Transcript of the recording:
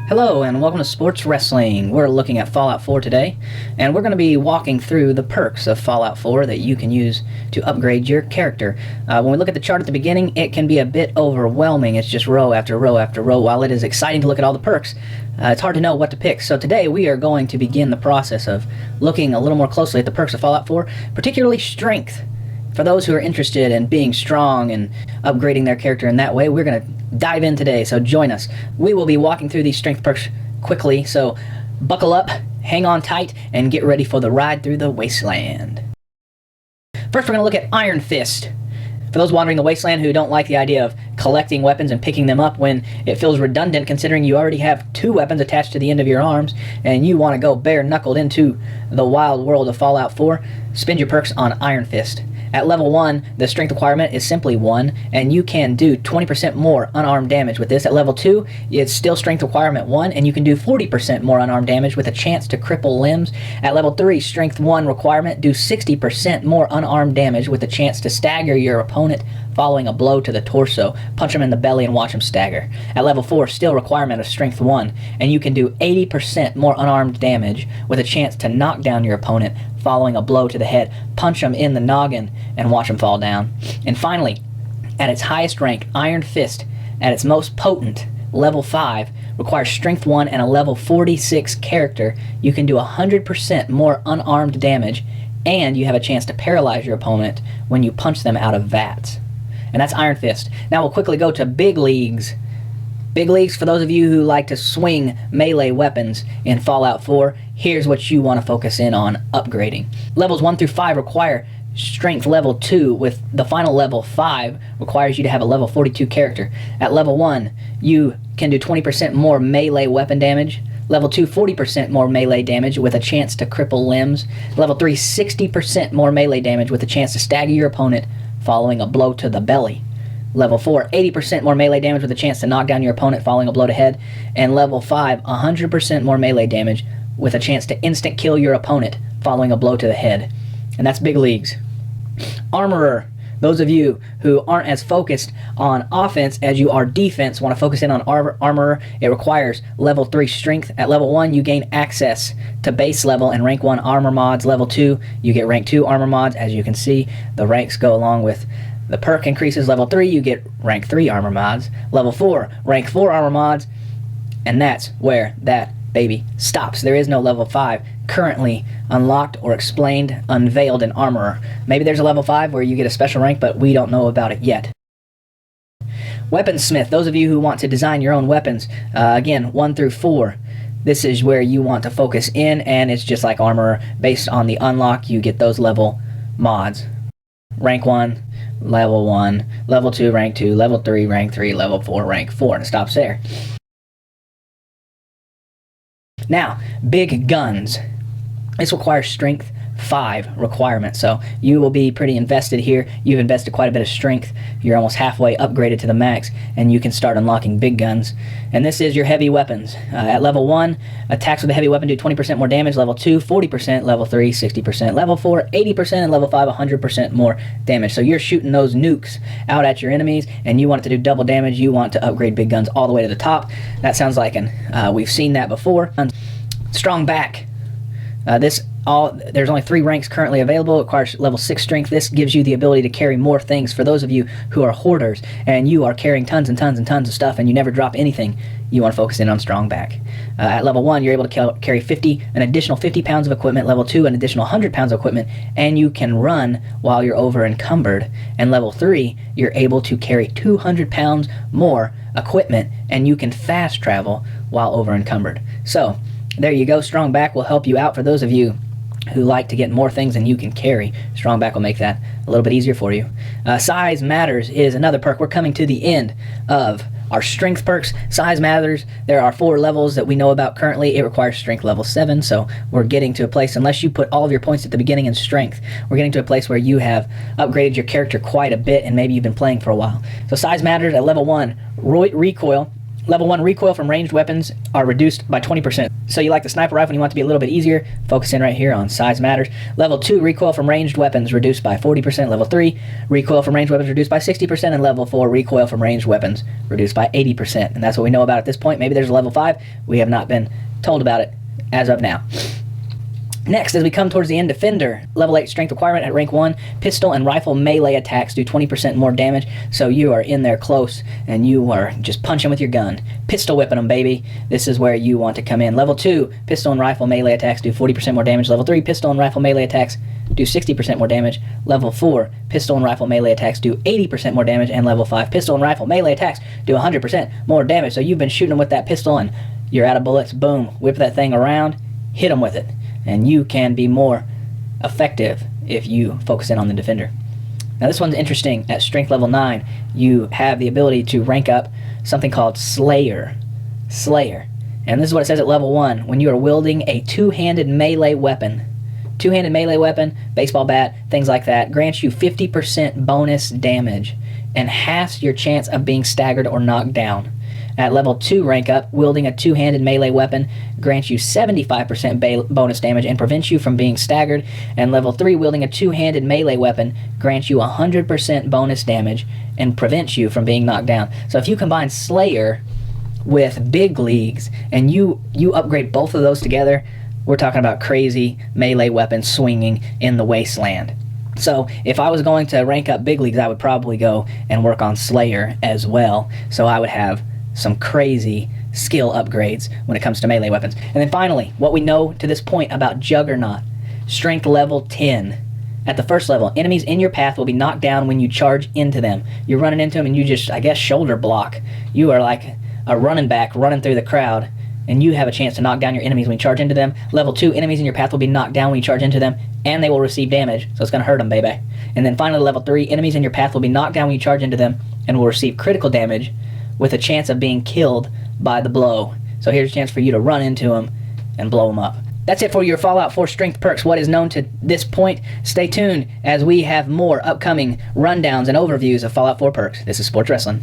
Hello and welcome to Sports Wrestling. We're looking at Fallout 4 today, and we're going to be walking through the perks of Fallout 4 that you can use to upgrade your character. When we look at the chart at the beginning, it can be a bit overwhelming. It's just row after row after row. While it is exciting to look at all the perks, it's hard to know what to pick. So today we are going to begin the process of looking a little more closely at the perks of Fallout 4, particularly strength. For those who are interested in being strong and upgrading their character in that way, we're going to dive in today, so join us. We will be walking through these strength perks quickly, so buckle up, hang on tight, and get ready for the ride through the wasteland. First, we're going to look at Iron Fist. For those wandering the wasteland who don't like the idea of collecting weapons and picking them up when it feels redundant, considering you already have 2 weapons attached to the end of your arms and you want to go bare-knuckled into the wild world of Fallout 4, spend your perks on Iron Fist. At level 1, the strength requirement is simply 1, and you can do 20% more unarmed damage with this. At level 2, it's still strength requirement 1, and you can do 40% more unarmed damage with a chance to cripple limbs. At level 3, strength 1 requirement, do 60% more unarmed damage with a chance to stagger your opponent following a blow to the torso. Punch him in the belly and watch him stagger. At level 4, still requirement of strength 1, and you can do 80% more unarmed damage with a chance to knock down your opponent following a blow to the head. Punch him in the noggin and watch him fall down. And finally, at its highest rank, Iron Fist, at its most potent, level 5, requires strength 1 and a level 46 character. You can do 100% more unarmed damage, and you have a chance to paralyze your opponent when you punch them out of vats. And that's Iron Fist. Now we'll quickly go to Big Leagues. Big Leagues, for those of you who like to swing melee weapons in Fallout 4, here's what you want to focus in on upgrading. Levels 1 through 5 require strength level 2, with the final level 5 requires you to have a level 42 character. At level 1, you can do 20% more melee weapon damage. Level 2, 40% more melee damage with a chance to cripple limbs. Level 3, 60% more melee damage with a chance to stagger your opponent following a blow to the belly. Level 4, 80% more melee damage with a chance to knock down your opponent following a blow to head. And level 5, 100% more melee damage with a chance to instant kill your opponent following a blow to the head. And that's Big Leagues. Armorer. Those of you who aren't as focused on offense as you are defense want to focus in on Armorer. It requires level 3 strength. At level 1, you gain access to base level and rank 1 armor mods. Level 2, you get rank 2 armor mods. As you can see, the ranks go along with the perk increases. Level 3, you get rank 3 armor mods. Level 4, rank 4 armor mods. And that's where that baby stops. There is no level 5 currently unlocked or explained, unveiled in Armorer. Maybe there's a level 5 where you get a special rank, but we don't know about it yet. Weaponsmith. Those of you who want to design your own weapons, again, 1 through 4. This is where you want to focus in, and it's just like Armorer. Based on the unlock, you get those level mods. Rank 1, level 1, level 2, rank 2, level 3, rank 3, level 4, rank 4, and it stops there. Now, big guns. This requires strength 5 requirement, so you will be pretty invested here. You've invested quite a bit of strength. You're almost halfway upgraded to the max, and you can start unlocking big guns. And this is your heavy weapons. At level 1, attacks with a heavy weapon do 20% more damage. Level 2, 40%. Level 3, 60%. Level 4, 80%. And level 5, 100% more damage. So you're shooting those nukes out at your enemies, and you want it to do double damage. You want to upgrade big guns all the way to the top. That sounds like we've seen that before. Strong back. There's only 3 ranks currently available. It requires level 6 strength. This gives you the ability to carry more things. For those of you who are hoarders and you are carrying tons and tons and tons of stuff and you never drop anything, you want to focus in on strong back. At level 1, you're able to carry an additional 50 pounds of equipment. Level 2, an additional 100 pounds of equipment, and you can run while you're over encumbered. And level 3, you're able to carry 200 pounds more equipment, and you can fast travel while over encumbered. So there you go. Strong back will help you out. For those of you who like to get more things than you can carry, strong back will make that a little bit easier for you. Size Matters is another perk. We're coming to the end of our strength perks. Size Matters. There are 4 levels that we know about currently. It requires strength level 7, so we're getting to a place, unless you put all of your points at the beginning in strength, we're getting to a place where you have upgraded your character quite a bit and maybe you've been playing for a while. So Size Matters at level 1, recoil Level 1 recoil from ranged weapons are reduced by 20%. So you like the sniper rifle and you want it to be a little bit easier, focus in right here on size matters. Level 2 recoil from ranged weapons reduced by 40%. Level 3 recoil from ranged weapons reduced by 60%. And level 4 recoil from ranged weapons reduced by 80%. And that's what we know about at this point. Maybe there's a level 5. We have not been told about it as of now. Next, as we come towards the end, Defender. Level 8 strength requirement at rank 1. Pistol and rifle melee attacks do 20% more damage, so you are in there close, and you are just punching with your gun. Pistol whipping them, baby. This is where you want to come in. Level 2, pistol and rifle melee attacks do 40% more damage. Level 3, pistol and rifle melee attacks do 60% more damage. Level 4, pistol and rifle melee attacks do 80% more damage. And level 5, pistol and rifle melee attacks do 100% more damage. So you've been shooting them with that pistol, and you're out of bullets. Boom. Whip that thing around. Hit them with it. And you can be more effective if you focus in on the Defender. Now this one's interesting. At strength level 9, you have the ability to rank up something called Slayer. Slayer. And this is what it says at level 1. When you are wielding a two-handed melee weapon, baseball bat, things like that, grants you 50% bonus damage and halves your chance of being staggered or knocked down. At level 2 rank up, wielding a two-handed melee weapon grants you 75% bonus damage and prevents you from being staggered. And level 3, wielding a two-handed melee weapon grants you 100% bonus damage and prevents you from being knocked down. So if you combine Slayer with Big Leagues and you upgrade both of those together, we're talking about crazy melee weapons swinging in the wasteland. So if I was going to rank up Big Leagues, I would probably go and work on Slayer as well. So I would have some crazy skill upgrades when it comes to melee weapons. And then finally, what we know to this point about Juggernaut. Strength level 10. At the first level, enemies in your path will be knocked down when you charge into them. You're running into them and you just, I guess, shoulder block. You are like a running back running through the crowd, and you have a chance to knock down your enemies when you charge into them. Level 2, enemies in your path will be knocked down when you charge into them, and they will receive damage, so it's going to hurt them, baby. And then finally, level 3, enemies in your path will be knocked down when you charge into them, and will receive critical damage with a chance of being killed by the blow. So here's a chance for you to run into them and blow them up. That's it for your Fallout 4 strength perks, what is known to this point. Stay tuned as we have more upcoming rundowns and overviews of Fallout 4 perks. This is Sports Wrestling.